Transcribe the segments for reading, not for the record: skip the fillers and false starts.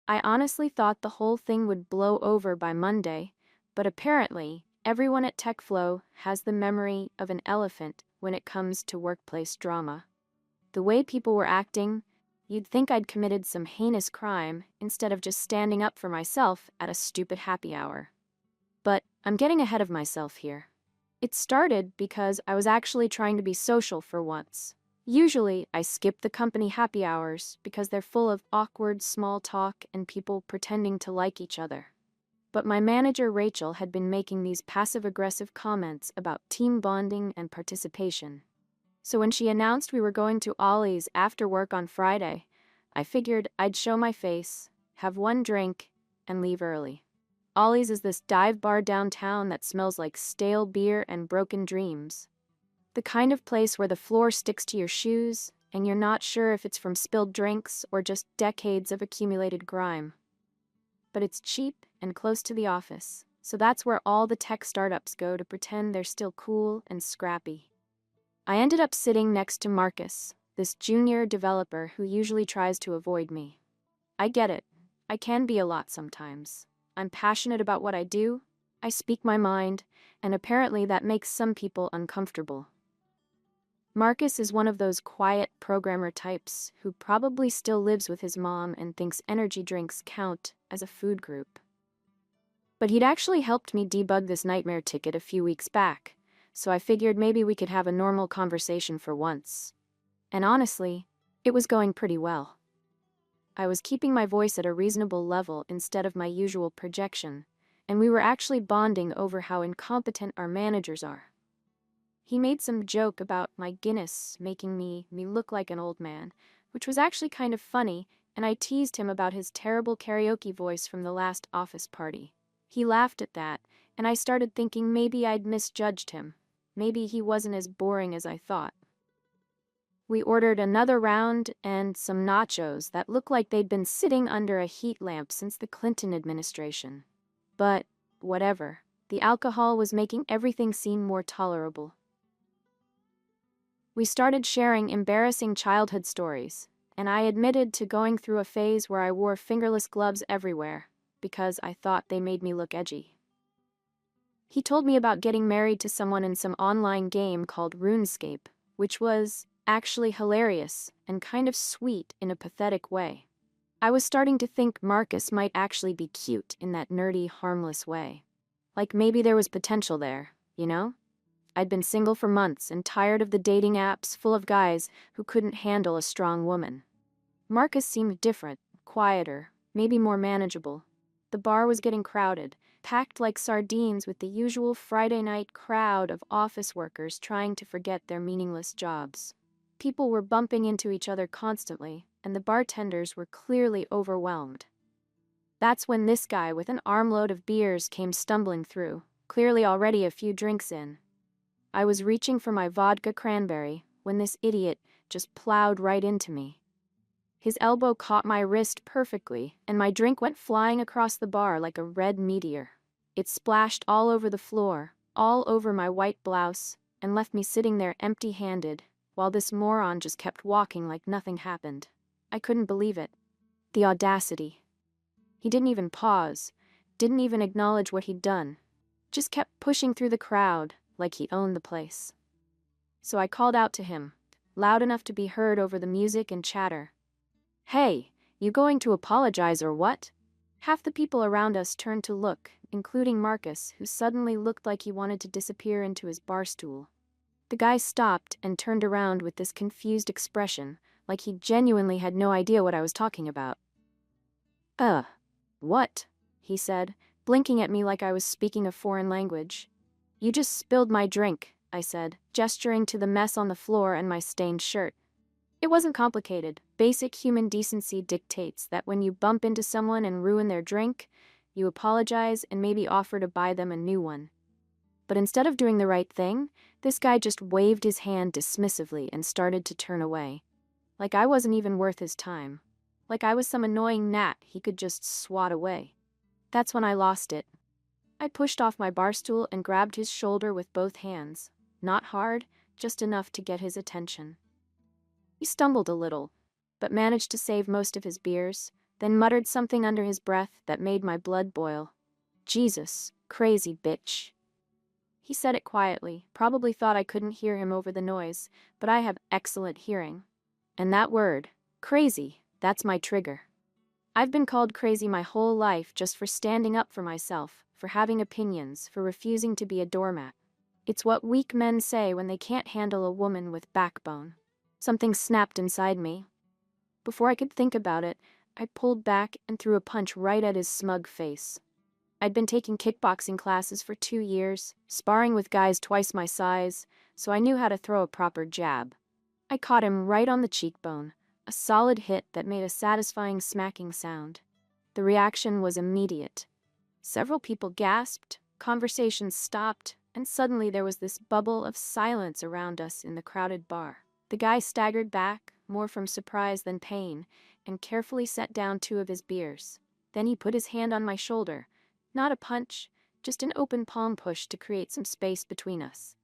I honestly thought the whole thing would blow over by Monday, but apparently, everyone at TechFlow has the memory of an elephant when it comes to workplace drama. The way people were acting, you'd think I'd committed some heinous crime instead of just standing up for myself at a stupid happy hour. But I'm getting ahead of myself here. It started because I was actually trying to be social for once. Usually, I skip the company happy hours because they're full of awkward small talk and people pretending to like each other. But my manager Rachel had been making these passive-aggressive comments about team bonding and participation. So when she announced we were going to Ollie's after work on Friday, I figured I'd show my face, have one drink, and leave early. Ollie's is this dive bar downtown that smells like stale beer and broken dreams. The kind of place where the floor sticks to your shoes, and you're not sure if it's from spilled drinks or just decades of accumulated grime. But it's cheap and close to the office, so that's where all the tech startups go to pretend they're still cool and scrappy. I ended up sitting next to Marcus, this junior developer who usually tries to avoid me. I get it. I can be a lot sometimes. I'm passionate about what I do, I speak my mind, and apparently that makes some people uncomfortable. Marcus is one of those quiet programmer types who probably still lives with his mom and thinks energy drinks count as a food group. But he'd actually helped me debug this nightmare ticket a few weeks back, so I figured maybe we could have a normal conversation for once. And honestly, it was going pretty well. I was keeping my voice at a reasonable level instead of my usual projection, and we were actually bonding over how incompetent our managers are. He made some joke about my Guinness making me look like an old man, which was actually kind of funny, and I teased him about his terrible karaoke voice from the last office party. He laughed at that, and I started thinking maybe I'd misjudged him. Maybe he wasn't as boring as I thought. We ordered another round and some nachos that looked like they'd been sitting under a heat lamp since the Clinton administration. But, whatever, the alcohol was making everything seem more tolerable. We started sharing embarrassing childhood stories, and I admitted to going through a phase where I wore fingerless gloves everywhere, because I thought they made me look edgy. He told me about getting married to someone in some online game called RuneScape, which was actually hilarious and kind of sweet in a pathetic way. I was starting to think Marcus might actually be cute in that nerdy, harmless way. Like maybe there was potential there, you know? I'd been single for months and tired of the dating apps full of guys who couldn't handle a strong woman. Marcus seemed different, quieter, maybe more manageable. The bar was getting crowded, packed like sardines with the usual Friday night crowd of office workers trying to forget their meaningless jobs. People were bumping into each other constantly, and the bartenders were clearly overwhelmed. That's when this guy with an armload of beers came stumbling through, clearly already a few drinks in. I was reaching for my vodka cranberry when this idiot just plowed right into me. His elbow caught my wrist perfectly, and my drink went flying across the bar like a red meteor. It splashed all over the floor, all over my white blouse, and left me sitting there empty-handed, while this moron just kept walking like nothing happened. I couldn't believe it. The audacity. He didn't even pause, didn't even acknowledge what he'd done. Just kept pushing through the crowd, like he owned the place. So I called out to him, loud enough to be heard over the music and chatter. "Hey, you going to apologize or what?" Half the people around us turned to look, including Marcus, who suddenly looked like he wanted to disappear into his bar stool. The guy stopped and turned around with this confused expression, like he genuinely had no idea what I was talking about. What?" he said, blinking at me like I was speaking a foreign language. "You just spilled my drink," I said, gesturing to the mess on the floor and my stained shirt. It wasn't complicated. Basic human decency dictates that when you bump into someone and ruin their drink, you apologize and maybe offer to buy them a new one. But instead of doing the right thing, this guy just waved his hand dismissively and started to turn away. Like I wasn't even worth his time. Like I was some annoying gnat he could just swat away. That's when I lost it. I pushed off my bar stool and grabbed his shoulder with both hands. Not hard, just enough to get his attention. He stumbled a little, but managed to save most of his beers, then muttered something under his breath that made my blood boil. "Jesus, crazy bitch." He said it quietly, probably thought I couldn't hear him over the noise, but I have excellent hearing. And that word, crazy, that's my trigger. I've been called crazy my whole life just for standing up for myself, for having opinions, for refusing to be a doormat. It's what weak men say when they can't handle a woman with backbone. Something snapped inside me. Before I could think about it, I pulled back and threw a punch right at his smug face. I'd been taking kickboxing classes for 2 years, sparring with guys twice my size, so I knew how to throw a proper jab. I caught him right on the cheekbone, a solid hit that made a satisfying smacking sound. The reaction was immediate. Several people gasped, conversations stopped, and suddenly there was this bubble of silence around us in the crowded bar. The guy staggered back, more from surprise than pain, and carefully set down 2 of his beers. Then he put his hand on my shoulder. Not a punch, just an open palm push to create some space between us.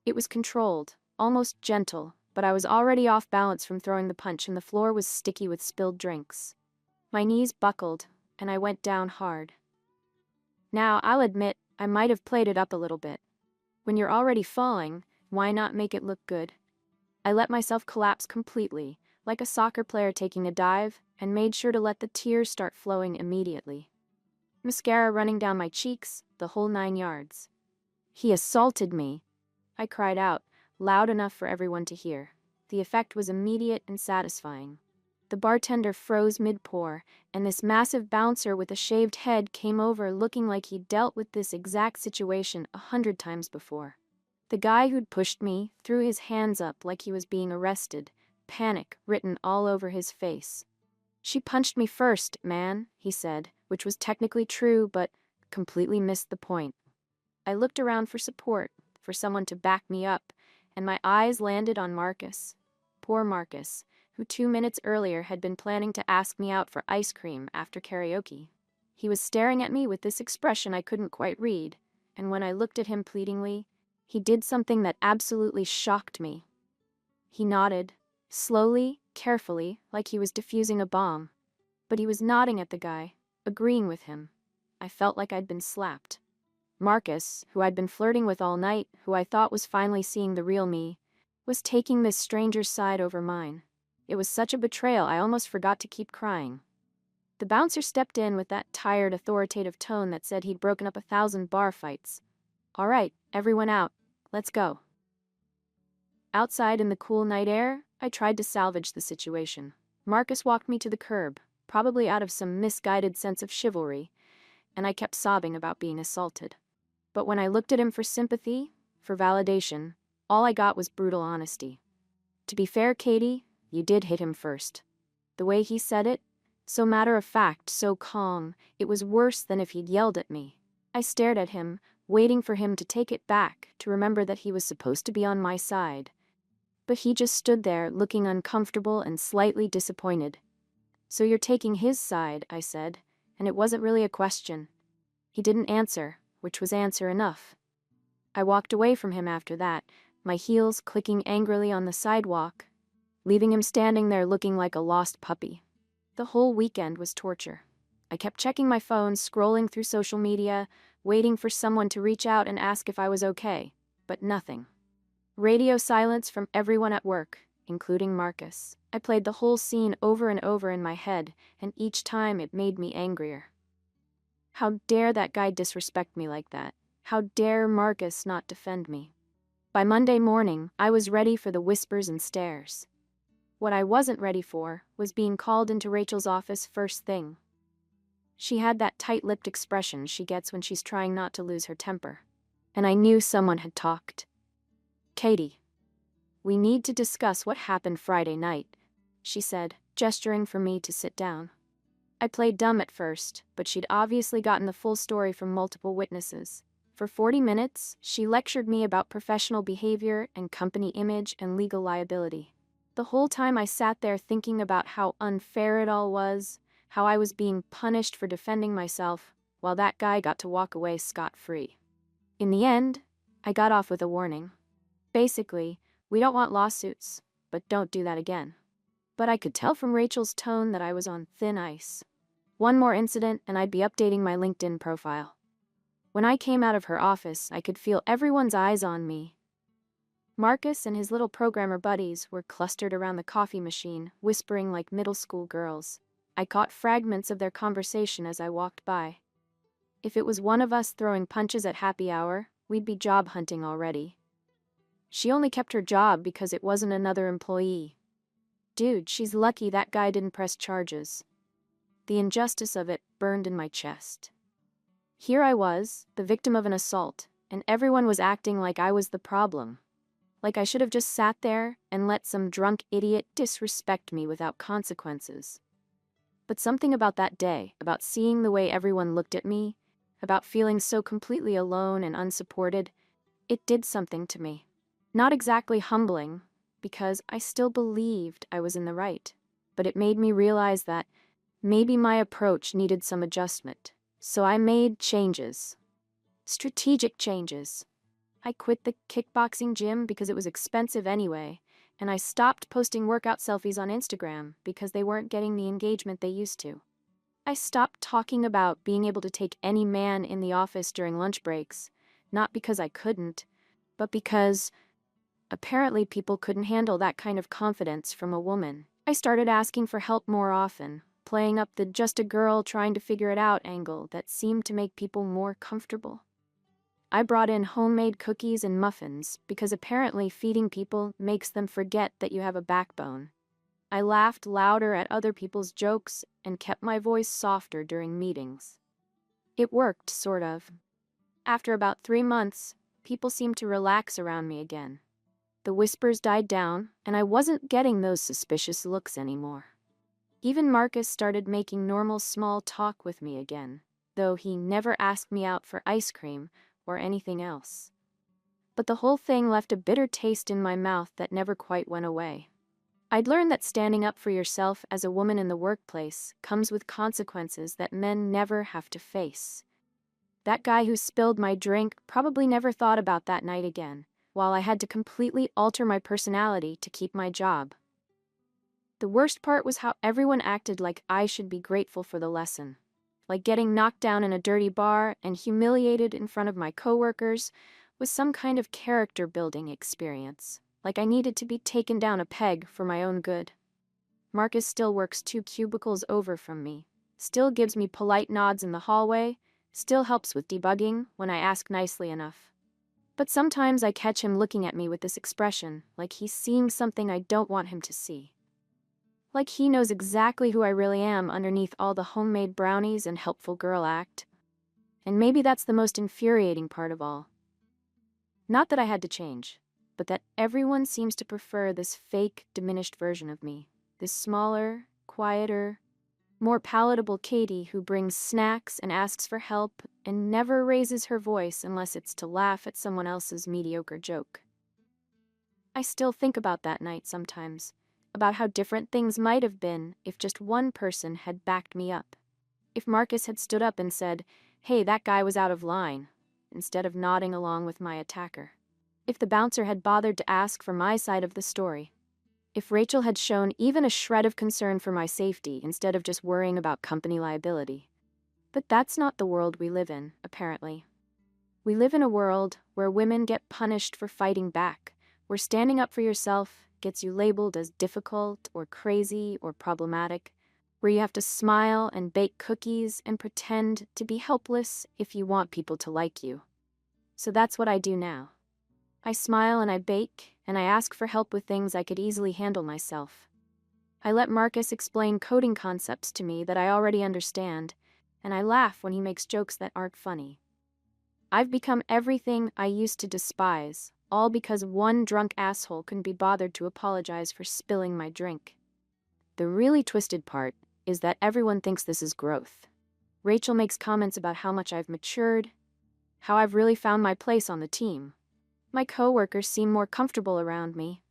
It was controlled, almost gentle, but I was already off balance from throwing the punch and the floor was sticky with spilled drinks. My knees buckled, and I went down hard. Now, I'll admit, I might have played it up a little bit. When you're already falling, why not make it look good? I let myself collapse completely, like a soccer player taking a dive, and made sure to let the tears start flowing immediately. Mascara running down my cheeks, the whole 9 yards. "He assaulted me," I cried out, loud enough for everyone to hear. The effect was immediate and satisfying. The bartender froze mid-pour, and this massive bouncer with a shaved head came over looking like he'd dealt with this exact situation 100 times before. The guy who'd pushed me threw his hands up like he was being arrested, panic written all over his face. "She punched me first, man," he said, which was technically true but completely missed the point. I looked around for support, for someone to back me up, and my eyes landed on Marcus. Poor Marcus, who 2 minutes earlier had been planning to ask me out for ice cream after karaoke. He was staring at me with this expression I couldn't quite read, and when I looked at him pleadingly, he did something that absolutely shocked me. He nodded, slowly, carefully, like he was defusing a bomb. But he was nodding at the guy, agreeing with him. I felt like I'd been slapped. Marcus, who I'd been flirting with all night, who I thought was finally seeing the real me, was taking this stranger's side over mine. It was such a betrayal I almost forgot to keep crying. The bouncer stepped in with that tired, authoritative tone that said he'd broken up 1,000 bar fights. "All right, everyone out. Let's go." Outside in the cool night air, I tried to salvage the situation. Marcus walked me to the curb, probably out of some misguided sense of chivalry, and I kept sobbing about being assaulted. But when I looked at him for sympathy, for validation, all I got was brutal honesty. "To be fair, Katie, you did hit him first." The way he said it, so matter-of-fact, so calm, it was worse than if he'd yelled at me. I stared at him, waiting for him to take it back, to remember that he was supposed to be on my side. But he just stood there, looking uncomfortable and slightly disappointed. "So you're taking his side," I said, and it wasn't really a question. He didn't answer, which was answer enough. I walked away from him after that, my heels clicking angrily on the sidewalk, leaving him standing there looking like a lost puppy. The whole weekend was torture. I kept checking my phone, scrolling through social media, waiting for someone to reach out and ask if I was okay, but nothing. Radio silence from everyone at work, including Marcus. I played the whole scene over and over in my head, and each time it made me angrier. How dare that guy disrespect me like that? How dare Marcus not defend me? By Monday morning, I was ready for the whispers and stares. What I wasn't ready for was being called into Rachel's office first thing. She had that tight-lipped expression she gets when she's trying not to lose her temper. And I knew someone had talked. "Katie, we need to discuss what happened Friday night," she said, gesturing for me to sit down. I played dumb at first, but she'd obviously gotten the full story from multiple witnesses. For 40 minutes, she lectured me about professional behavior and company image and legal liability. The whole time I sat there thinking about how unfair it all was, how I was being punished for defending myself, while that guy got to walk away scot-free. In the end, I got off with a warning. Basically, we don't want lawsuits, but don't do that again. But I could tell from Rachel's tone that I was on thin ice. One more incident and I'd be updating my LinkedIn profile. When I came out of her office, I could feel everyone's eyes on me. Marcus and his little programmer buddies were clustered around the coffee machine, whispering like middle school girls. I caught fragments of their conversation as I walked by. If it was one of us throwing punches at happy hour, we'd be job hunting already. She only kept her job because it wasn't another employee. Dude, she's lucky that guy didn't press charges. The injustice of it burned in my chest. Here I was, the victim of an assault, and everyone was acting like I was the problem. Like I should have just sat there and let some drunk idiot disrespect me without consequences. But something about that day, about seeing the way everyone looked at me, about feeling so completely alone and unsupported, it did something to me. Not exactly humbling, because I still believed I was in the right, but it made me realize that maybe my approach needed some adjustment. So I made changes. Strategic changes. I quit the kickboxing gym because it was expensive anyway, and I stopped posting workout selfies on Instagram because they weren't getting the engagement they used to. I stopped talking about being able to take any man in the office during lunch breaks, not because I couldn't, but because apparently people couldn't handle that kind of confidence from a woman. I started asking for help more often, playing up the just a girl trying to figure it out angle that seemed to make people more comfortable. I brought in homemade cookies and muffins because apparently feeding people makes them forget that you have a backbone. I laughed louder at other people's jokes and kept my voice softer during meetings. It worked, sort of. After about 3 months, people seemed to relax around me again. The whispers died down, and I wasn't getting those suspicious looks anymore. Even Marcus started making normal small talk with me again, though he never asked me out for ice cream or anything else. But the whole thing left a bitter taste in my mouth that never quite went away. I'd learned that standing up for yourself as a woman in the workplace comes with consequences that men never have to face. That guy who spilled my drink probably never thought about that night again, while I had to completely alter my personality to keep my job. The worst part was how everyone acted like I should be grateful for the lesson. Like getting knocked down in a dirty bar and humiliated in front of my coworkers was some kind of character-building experience. Like I needed to be taken down a peg for my own good. Marcus still works 2 cubicles over from me, still gives me polite nods in the hallway, still helps with debugging when I ask nicely enough. But sometimes I catch him looking at me with this expression, like he's seeing something I don't want him to see. Like he knows exactly who I really am underneath all the homemade brownies and helpful girl act. And maybe that's the most infuriating part of all. Not that I had to change, but that everyone seems to prefer this fake, diminished version of me. This smaller, quieter, more palatable Katie who brings snacks and asks for help and never raises her voice unless it's to laugh at someone else's mediocre joke. I still think about that night sometimes, about how different things might have been if just one person had backed me up. If Marcus had stood up and said, "Hey, that guy was out of line," instead of nodding along with my attacker. If the bouncer had bothered to ask for my side of the story. If Rachel had shown even a shred of concern for my safety instead of just worrying about company liability. But that's not the world we live in, apparently. We live in a world where women get punished for fighting back, where standing up for yourself gets you labeled as difficult or crazy or problematic, where you have to smile and bake cookies and pretend to be helpless if you want people to like you. So that's what I do now. I smile and I bake, and I ask for help with things I could easily handle myself. I let Marcus explain coding concepts to me that I already understand, and I laugh when he makes jokes that aren't funny. I've become everything I used to despise, all because one drunk asshole couldn't be bothered to apologize for spilling my drink. The really twisted part is that everyone thinks this is growth. Rachel makes comments about how much I've matured, how I've really found my place on the team. My coworkers seem more comfortable around me,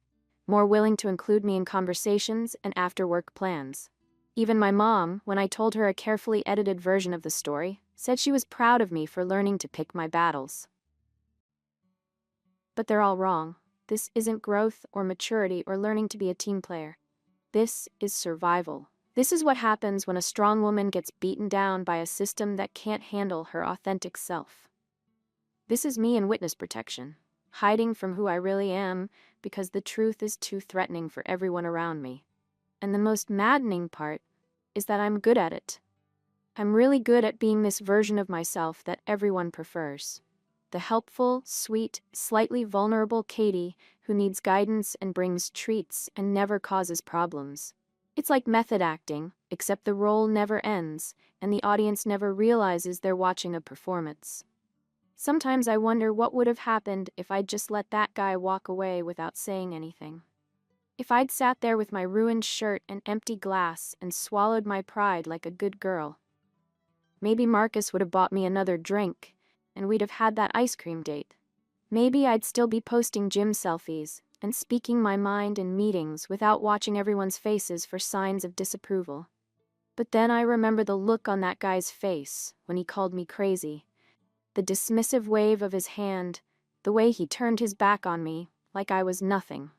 more willing to include me in conversations and after-work plans. Even my mom, when I told her a carefully edited version of the story, said she was proud of me for learning to pick my battles. But they're all wrong. This isn't growth or maturity or learning to be a team player. This is survival. This is what happens when a strong woman gets beaten down by a system that can't handle her authentic self. This is me in witness protection, hiding from who I really am because the truth is too threatening for everyone around me. And the most maddening part is that I'm good at it. I'm really good at being this version of myself that everyone prefers. The helpful, sweet, slightly vulnerable Katie who needs guidance and brings treats and never causes problems. It's like method acting, except the role never ends, and the audience never realizes they're watching a performance. Sometimes I wonder what would have happened if I'd just let that guy walk away without saying anything. If I'd sat there with my ruined shirt and empty glass and swallowed my pride like a good girl. Maybe Marcus would have bought me another drink, and we'd have had that ice cream date. Maybe I'd still be posting gym selfies and speaking my mind in meetings without watching everyone's faces for signs of disapproval. But then I remember the look on that guy's face when he called me crazy. The dismissive wave of his hand, the way he turned his back on me like I was nothing.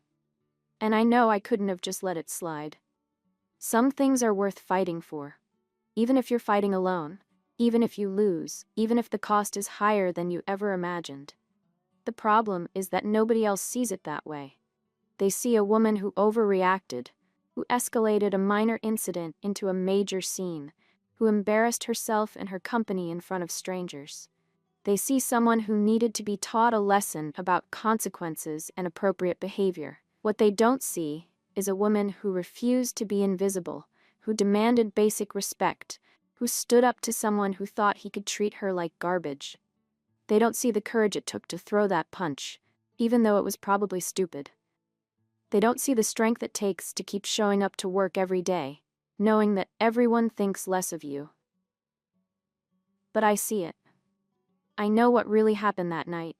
And I know I couldn't have just let it slide. Some things are worth fighting for. Even if you're fighting alone, even if you lose, even if the cost is higher than you ever imagined. The problem is that nobody else sees it that way. They see a woman who overreacted, who escalated a minor incident into a major scene, who embarrassed herself and her company in front of strangers. They see someone who needed to be taught a lesson about consequences and appropriate behavior. What they don't see is a woman who refused to be invisible, who demanded basic respect, who stood up to someone who thought he could treat her like garbage. They don't see the courage it took to throw that punch, even though it was probably stupid. They don't see the strength it takes to keep showing up to work every day, knowing that everyone thinks less of you. But I see it. I know what really happened that night,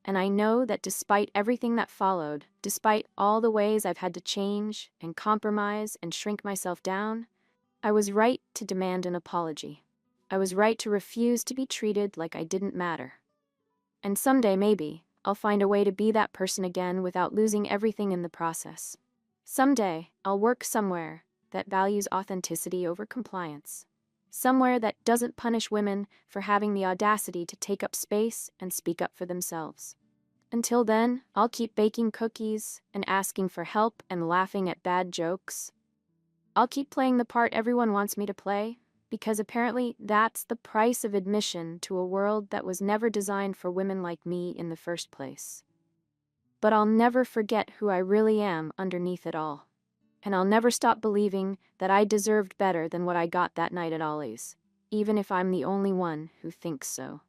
and I know that despite everything that followed, despite all the ways I've had to change and compromise and shrink myself down, I was right to demand an apology. I was right to refuse to be treated like I didn't matter. And someday, maybe, I'll find a way to be that person again without losing everything in the process. Someday, I'll work somewhere that values authenticity over compliance. Somewhere that doesn't punish women for having the audacity to take up space and speak up for themselves. Until then, I'll keep baking cookies and asking for help and laughing at bad jokes. I'll keep playing the part everyone wants me to play, because apparently that's the price of admission to a world that was never designed for women like me in the first place. But I'll never forget who I really am underneath it all. And I'll never stop believing that I deserved better than what I got that night at Ollie's, even if I'm the only one who thinks so.